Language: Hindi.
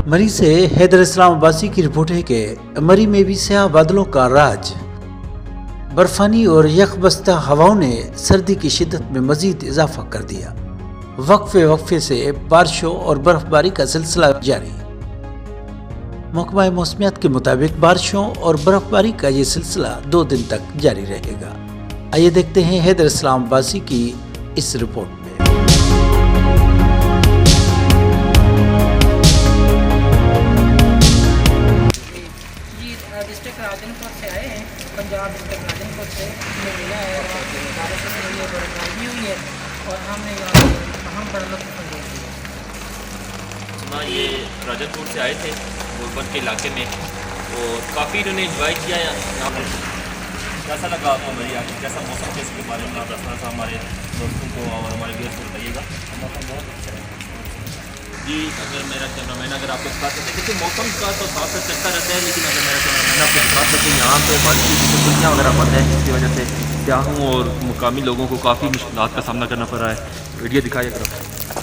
मरी से हैदर इस्लाम अब्बासी की रिपोर्ट है कि मरी में भी स्याह बादलों का राज। बर्फानी और यकबस्ता हवाओं ने सर्दी की शिद्दत में मजीद इजाफा कर दिया। वक्फे वक्फे से बारिशों और बर्फबारी का सिलसिला जारी। महकमा मौसमियात के मुताबिक बारिशों और बर्फबारी का ये सिलसिला 2 दिन तक जारी रहेगा। आइए देखते हैं हैदर इस्लाम अब्बासी की इस रिपोर्ट में। डिस्ट्रिक्ट राजनपुर से आए हैं, पंजाब डिस्ट्रिक्ट राजनपुर से मिला है बारिश के लिए हुई है और हमने हम बड़ा लुत्फ़ सुना। ये राजनपुर से आए थे गुरबत के इलाके में, तो काफ़ी इन्होंने इंजॉय किया यहाँ पर। कैसा लगा आपको मेरी आज कैसा मौसम थे, इसके बारे में आप थोड़ा सा हमारे दोस्तों को और हमारे व्यूअर्स को बताइएगा। मौसम बहुत अच्छा है जी, अगर मेरा कैमरामैन अगर आपको बता सकते, देखिए मौसम का तो साथ साथ चलता रहता है, लेकिन अगर मेरा कैमरामैन आपको बता सके यहाँ पे बारिश की डिफिकल्टियाँ वगैरह बंद है, जिसकी वजह से सयाहों और मुकामी लोगों को काफ़ी मुश्किलात का सामना करना पड़ रहा है। वीडियो दिखाइए करो।